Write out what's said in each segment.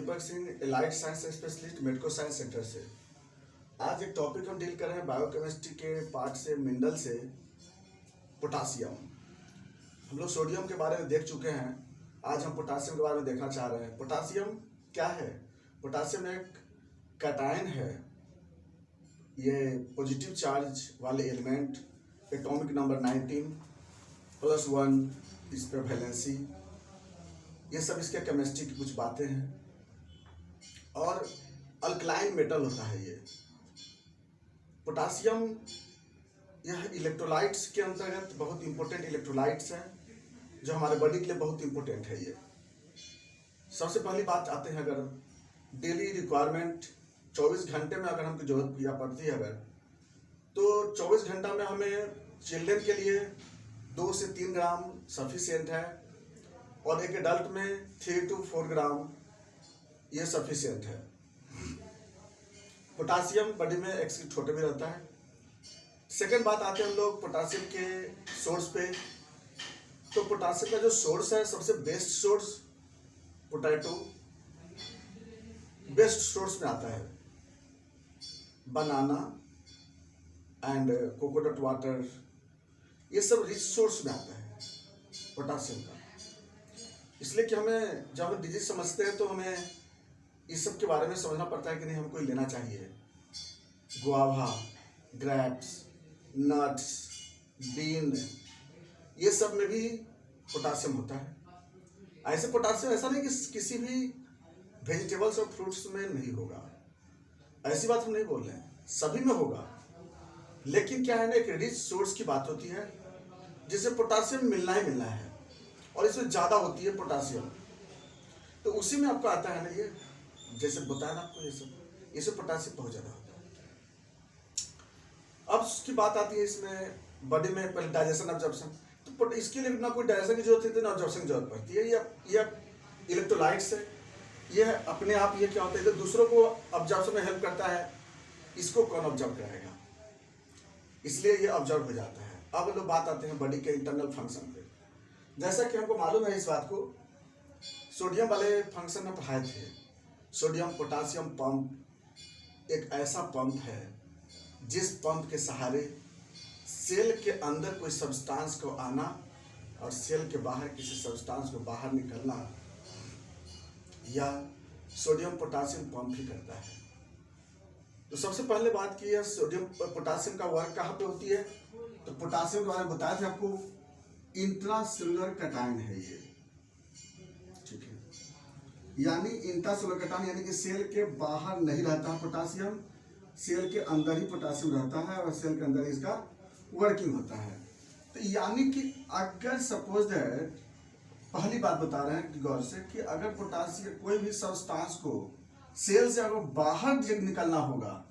दीपक Singh, allied science specialist, medico science centre से। आज एक टॉपिक हम डील कर रहे हैं बायोकेमिस्ट्री के पार्ट से, मिनरल से, पोटासियम। हम लोग सोडियम के बारे में देख चुके हैं, आज हम पोटासियम के बारे में देखना चाह रहे हैं। पोटासियम क्या है? पोटासियम एक कैटायन है, ये पॉजिटिव चार्ज वाले एलिमेंट, एटॉमिक नंबर 19 +1 इस पर वैलेंसी, ये सब इसके केमिस्ट्री की कुछ बातें हैं। और अल्कलाइन मेटल होता है ये पोटासियम। यह इलेक्ट्रोलाइट्स के अंतर्गत बहुत इंपॉर्टेंट इलेक्ट्रोलाइट्स हैं जो हमारे बॉडी के लिए बहुत इंपॉर्टेंट है। ये सबसे पहली बात आते हैं, अगर डेली रिक्वायरमेंट 24 घंटे में अगर हमको जरूरत या पड़ती है अगर, तो 24 घंटा में हमें चिल्ड्रन के लिए 2 से 3 ग्राम सफिशिएंट है, और एक एडल्ट में 3 to 4 ग्राम ये सफिशिएंट है। पोटासियम बॉडी में एक्स छोटे भी रहता है। सेकंड बात आते हैं हम लोग पोटासियम के सोर्स पे। तो पोटासियम का जो सोर्स है, सबसे best source potato best source में आता है। बनाना एंड कोकोनट वाटर, ये सब रिच सोर्स में आता है पोटासियम का। इसलिए कि हमें जब हम डिजीज समझते हैं तो हमें इस सब के बारे में समझना पड़ता है कि नहीं, हमको लेना चाहिए। गुआवा, ग्रेप्स, नट्स, बीन, ये सब में भी पोटासियम होता है। ऐसे पोटासियम ऐसा नहीं कि किसी भी वेजिटेबल्स और फ्रूट्स में नहीं होगा, ऐसी बात हम नहीं बोल रहे हैं, सभी में होगा। लेकिन क्या है ना, एक रिच सोर्स की बात होती है जिसे पोटासियम मिलना ही मिलना है, और इसमें ज़्यादा होती है पोटासियम। तो उसी में आपको आता है ना, ये जैसे बताया ना आपको, ये सब इसमें पोटासियम बहुत ज़्यादा होता है। अब उसकी बात आती है इसमें बॉडी में पहले डाइजेशन ऑब्जॉर्प्शन। तो इसके लिए ना कोई डाइजेशन की जरूरत होती है ना ऑब्जॉर्प्शन की जरूरत पड़ती है। ये इलेक्ट्रोलाइट्स है, ये अपने आप ये क्या होता है, तो दूसरों को ऑब्जॉर्प्शन में हेल्प करता है, इसको कौन ऑब्जॉर्व करेगा, इसलिए ये ऑब्जॉर्व हो जाता है। अब लोग बात आते हैं बॉडी के इंटरनल फंक्शन पे। जैसा कि हमको मालूम है इस बात को, सोडियम वाले फंक्शन में पढ़ाए थे। सोडियम पोटासियम पंप एक ऐसा पंप है जिस पंप के सहारे सेल के अंदर कोई सब्सटेंस को आना और सेल के बाहर किसी सब्सटेंस को बाहर निकलना, या सोडियम पोटासियम पंप ही करता है। तो सबसे पहले बात की है सोडियम पोटासियम का वर्क कहाँ पे होती है। तो पोटासियम के बारे में बताया था आपको, इंट्रासेलुलर कैटायन है ये, ठीक है। यानी इंट्रासेलुलर कैटायन यानी कि सेल के बाहर नहीं रहता पोटासियम, सेल के अंदर ही पोटासियम रहता है, और सेल के अंदर इसका वर्किंग होता है। तो यानी कि अगर सपोज दैट, पहली बात बता रहे हैं कि गौर से, कि अगर पोटासियम कोई भी सब्सटेंस को सेल से अगर बाहर निकलना होगा,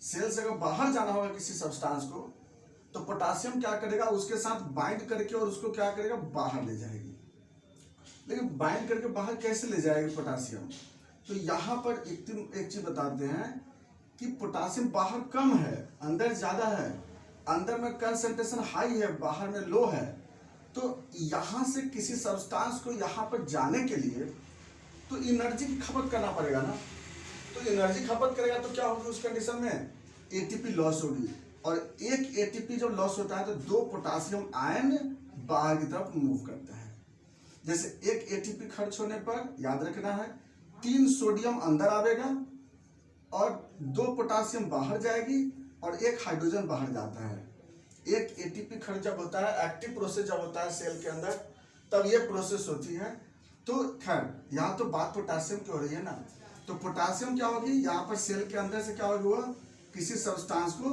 सेल से अगर बाहर जाना होगा किसी सब्सटेंस को, तो पोटासियम क्या करेगा, उसके साथ बाइंड करके और उसको क्या करेगा, बाहर ले जाएगी। लेकिन बाइंड करके बाहर कैसे ले जाएगी पोटासियम? तो यहाँ पर एक चीज बताते हैं कि पोटासियम बाहर कम है, अंदर ज्यादा है। अंदर में कंसंट्रेशन हाई है, बाहर में लो है। तो यहाँ से किसी सब्सटेंस को यहाँ पर जाने के लिए तो एनर्जी की खपत करना पड़ेगा ना। तो एनर्जी खपत करेगा तो क्या होगी उस कंडीशन में, एटीपी लॉस होगी। और एक एटीपी जब लॉस होता है तो 2 पोटासियम आयन बाहर की तरफ मूव करता है। जैसे एक एटीपी खर्च होने पर, याद रखना है, 3 सोडियम अंदर आवेगा और 2 पोटासियम बाहर जाएगी और 1 हाइड्रोजन बाहर जाता है। एक एटीपी खर्च जब होता है, एक्टिव प्रोसेस जब होता है सेल के अंदर, तब ये प्रोसेस होती है। तो खैर यहाँ तो बात पोटासियम की हो रही है ना। तो पोटासियम क्या होगी, यहाँ पर सेल के अंदर से क्या होगा, किसी सब्सटेंस को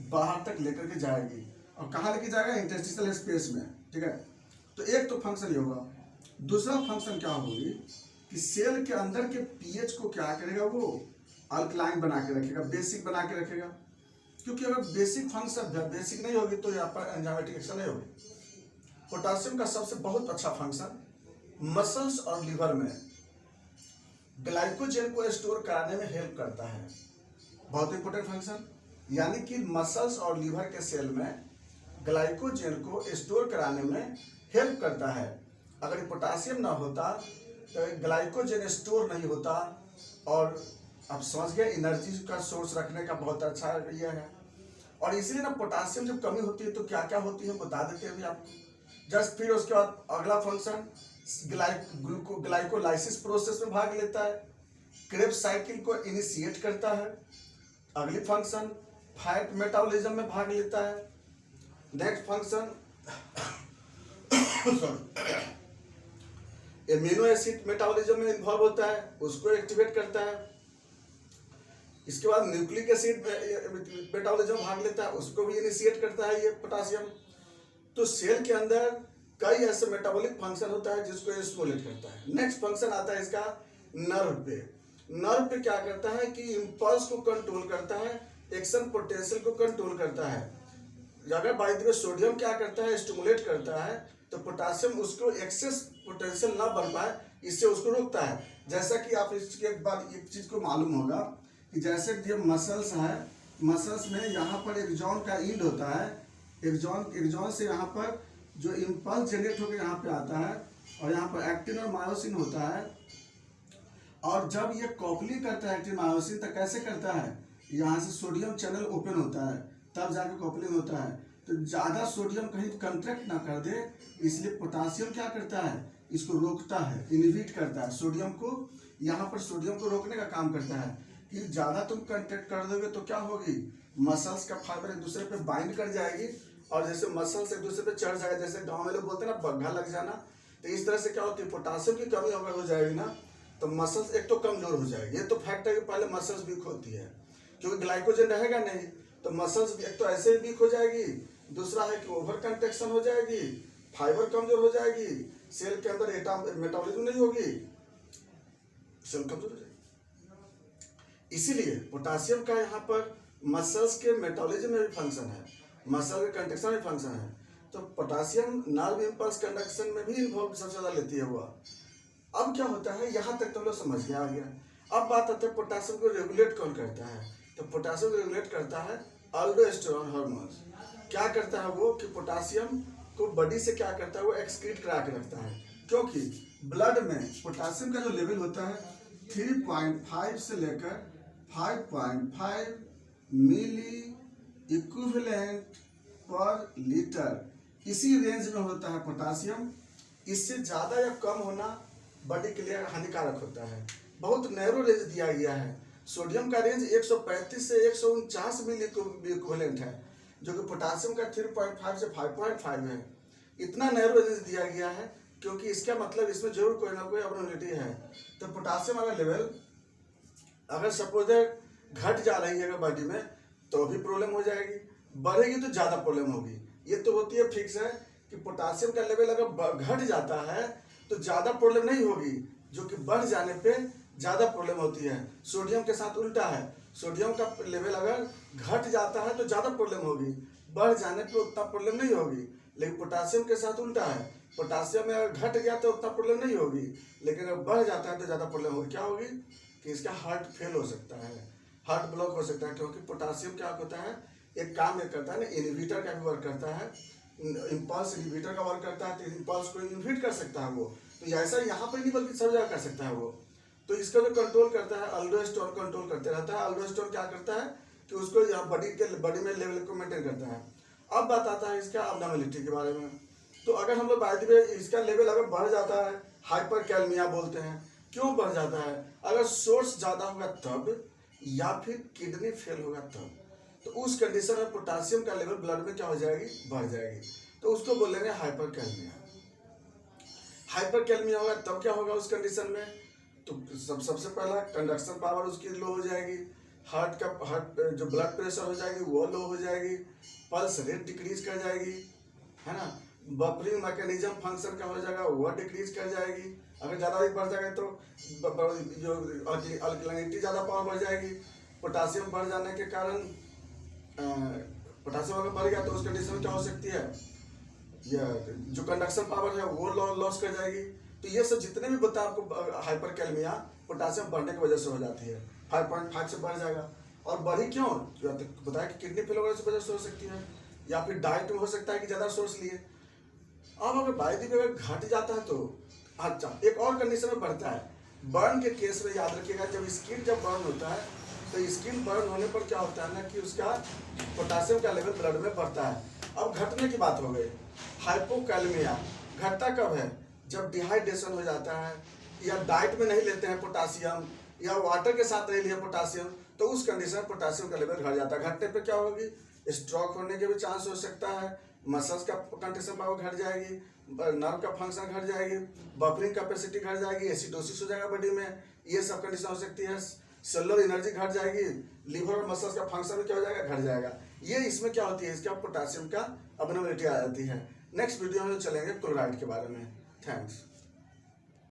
बाहर तक लेकर के जाएगी, और कहाँ लेके जाएगा, इंटरस्टिशियल स्पेस में, ठीक है। तो एक तो फंक्शन ये होगा। दूसरा फंक्शन क्या होगी कि सेल के अंदर के पीएच को क्या करेगा, वो अल्कलाइन बना के रखेगा, बेसिक बना के रखेगा। क्योंकि अगर बेसिक फंक्शन बेसिक नहीं होगी तो यहाँ पर एंजाइमेटिक एक्शन नहीं होगी। पोटासियम का सबसे बहुत अच्छा फंक्शन मसल्स और लीवर में ग्लाइकोजन को स्टोर कराने में हेल्प करता है, बहुत इंपॉर्टेंट फंक्शन। यानी कि मसल्स और लीवर के सेल में ग्लाइकोजन को स्टोर कराने में हेल्प करता है। अगर पोटासियम ना होता तो ग्लाइकोजन स्टोर नहीं होता, और आप समझ गए एनर्जी का सोर्स रखने का बहुत अच्छा ये है। और इसीलिए ना पोटासियम जब कमी होती है तो क्या क्या होती है बता देते हैं अभी आप जस्ट। फिर उसके बाद अगला फंक्शन ग्लाइकोलाइसिस प्रोसेस में भाग लेता है, क्रेब्स साइकिल को इनिशिएट करता है। अगली फंक्शन फैट मेटाबॉलिज्म में भाग लेता है। Next function amino acid metabolism में इन्वॉल्व होता है, उसको एक्टिवेट करता है। इसके बाद न्यूक्लिक एसिड मेटाबॉलिज्म भाग लेता है, उसको भी इनिशिएट करता है ये पोटासियम। तो सेल के अंदर कई ऐसे मेटाबॉलिक फंक्शन होता है जिसको स्टिमुलेट करता है। नेक्स्ट फंक्शन आता है इसका नर्व पे। नर्व पे क्या करता है कि इंपल्स को कंट्रोल करता है, एक्शन पोटेंशियल को कंट्रोल करता है। अगर बाय द वे सोडियम क्या करता है स्टिमुलेट करता है, तो पोटासियम उसको एक्सेस पोटेंशियल ना बन पाए, इससे उसको रोकता है। जैसा कि आप इसके बाद एक चीज को मालूम होगा कि जैसे ये मसल्स है, मसल्स में यहाँ पर एक्सॉन का इंड होता है, एक्सॉन से यहाँ पर जो इम्पल्स जनरेट होकर यहाँ पे आता है, और यहाँ पर एक्टिन और मायोसिन होता है। और जब ये कॉपलिंग करता है एक्टिन मायोसिन, तो कैसे करता है, यहाँ से सोडियम चैनल ओपन होता है, तब जाके कॉपलिंग होता है। तो ज़्यादा सोडियम कहीं कंट्रैक्ट ना कर दे, इसलिए पोटासियम क्या करता है, इसको रोकता है, इनहिबिट करता है सोडियम को। यहाँ पर सोडियम को रोकने का काम करता है कि ज़्यादा तुम कंट्रैक्ट कर दोगे तो क्या होगी, मसल्स का फाइबर एक दूसरे पे बाइंड कर जाएगी, और जैसे मसल्स एक दूसरे पे चढ़ जाएगा, जैसे गाँव में लोग बोलते हैं ना बग्घा लग जाना, तो इस तरह से क्या होती है, पोटासियम की कमी अगर हो जाएगी ना तो मसल्स एक तो कमजोर हो जाएगी। ये तो फैक्ट है कि पहले मसल्स वीक होती है, क्योंकि ग्लाइकोजन रहेगा नहीं, तो मसल्स एक तो ऐसे ही वीक हो जाएगी, दूसरा है कि ओवर कंट्रैक्शन हो जाएगी, फाइबर कमजोर हो जाएगी, सेल के अंदर मेटाबॉलिज्म नहीं होगी, सेल कमजोर हो जाएगी। इसीलिए पोटासियम का यहाँ पर मसल्स के मेटाबॉलिज्म में भी फंक्शन है, मसल के कंट्रैक्शन में फंक्शन है। तो पोटासियम नर्व इम्पल्स कंडक्शन में भी इन्वॉल्व सबसे ज्यादा लेती है वो। अब क्या होता है, यहाँ तक तो लोग समझ में आ गया। अब बात आती है पोटासियम को रेगुलेट कौन करता है, तो पोटासियम को रेगुलेट करता है अल्डोस्टेरोन हार्मोन। क्या करता है वो कि पोटासियम को बॉडी से क्या करता है, वो एक्सक्रीट करा के रखता है, क्योंकि ब्लड में पोटासियम का जो लेवल होता है 3.5 से लेकर 5.5 मिली इक्विवेलेंट पर लीटर, इसी रेंज में होता है पोटासियम। इससे ज़्यादा या कम होना बॉडी के लिए हानिकारक होता है। बहुत नैरो रेंज दिया गया है। सोडियम का रेंज 135 से 149 मिली इक्विवेलेंट है, जो कि पोटासियम का 3.5 से 5.5 है। इतना नैरो रेंज दिया गया है क्योंकि इसका मतलब इसमें जरूर कोई ना कोई अबनॉर्मलिटी है। तो पोटासियम वाला लेवल अगर सपोज घट जा रही है अगर बॉडी में तो भी प्रॉब्लम हो जाएगी, बढ़ेगी तो ज़्यादा प्रॉब्लम होगी। ये तो होती है फिक्स है कि पोटासियम का लेवल अगर घट जाता है तो ज़्यादा प्रॉब्लम नहीं होगी, जो कि बढ़ जाने पे ज़्यादा प्रॉब्लम होती है। सोडियम के साथ उल्टा है, सोडियम का लेवल अगर घट जाता है तो ज़्यादा प्रॉब्लम होगी, बढ़ जाने पे उतना प्रॉब्लम नहीं होगी। लेकिन पोटासियम के साथ उल्टा है, पोटासियम में अगर घट गया तो उतना प्रॉब्लम नहीं होगी, लेकिन अगर बढ़ जाता है तो ज़्यादा प्रॉब्लम होगी। क्या होगी कि इसका हार्ट फेल हो सकता है, हार्ट ब्लॉक हो सकता है, क्योंकि पोटासियम क्या होता है, एक काम ये करता है ना, इनहिबिटर का भी वर्क करता है, इम्पल्स इनहिबिटर का वर्क करता है, तो इम्पल्स को इनहिबिट कर सकता है वो। तो ऐसा यहाँ पर नहीं बल्कि सब जगह कर सकता है वो। तो इसका जो कंट्रोल करता है अल्डोस्टेरोन कंट्रोल करते रहता है। अल्डोस्टेरोन क्या करता है कि उसको यहाँ बॉडी में लेवल को मेंटेन करता है। अब बात आता है इसका अबनॉर्मलिटी के बारे में। तो अगर हम लोग बाय द वे इसका लेवल अगर बढ़ जाता है, हाइपरकैलमिया बोलते हैं। क्यों बढ़ जाता है, अगर सोर्स ज़्यादा होगा तब, या फिर किडनी फेल होगा तब, तो उस कंडीशन में पोटासियम का लेवल ब्लड में क्या हो जाएगी, बढ़ जाएगी, तो उसको बोलेंगे हाइपरकैलमिया। हाइपरकैलमिया होगा तब क्या होगा उस कंडीशन में, तो सबसे पहला कंडक्शन पावर उसकी लो हो जाएगी, हार्ट जो ब्लड प्रेशर हो जाएगी वो लो हो जाएगी, पल्स रेट डिक्रीज कर जाएगी, है ना, बफरिंग मैकेनिज्म फंक्शन का हो जाएगा वो डिक्रीज कर जाएगी। अगर ज़्यादा भी बढ़ जाएगा तो जो अल्कलिनिटी ज़्यादा पावर बढ़ जाएगी। पोटासियम बढ़ जाने के कारण पोटासियम अगर बढ़ गया तो उस कंडीशन में क्या हो सकती है, यह जो कंडक्शन पावर है वो लॉस कर जाएगी। तो ये सब जितने भी बता आपको हाइपरकैलमिया पोटासियम बढ़ने की वजह से हो जाती है, 5.5 से बढ़ जाएगा। और बढ़ी क्यों, बताया कि किडनी फेल होने की वजह से हो सकती है, या फिर डाइट में हो सकता है कि ज़्यादा सोर्स लिए। अब अगर बाय द वे अगर घट जाता है तो अच्छा, एक और कंडीशन में बढ़ता है। बर्न के केस में याद रखिएगा, जब बर्न होता है तो स्किन बर्न होने पर क्या होता है ना कि उसका पोटासियम का लेवल ब्लड में बढ़ता है। अब घटने की बात हो गई, हाइपोकैलेमिया घटता कब है? जब डिहाइड्रेशन हो जाता है या डाइट में नहीं लेते हैं पोटासियम या वाटर के साथ नहीं लिया पोटासियम, तो उस कंडीशन में पोटासियम का लेवल घट जाता है। घटने पे क्या होगी? स्ट्रोक होने के भी चांस हो सकता है, मसल्स का कंडीशन पावर घट जाएगी, नर्व का फंक्शन घट जाएगी, बफरिंग कैपेसिटी घट जाएगी, एसिडोसिस हो जाएगा बॉडी में, ये सब कंडीशन हो सकती है। सेलुलर एनर्जी घट जाएगी, लिवर और मसल्स का फंक्शन क्या हो जाएगा? घट जाएगा। ये इसमें क्या होती है? इसका पोटासियम का अबनॉर्मलिटी आ जाती है। नेक्स्ट वीडियो में चलेंगे क्लोराइड के बारे में। थैंक्स।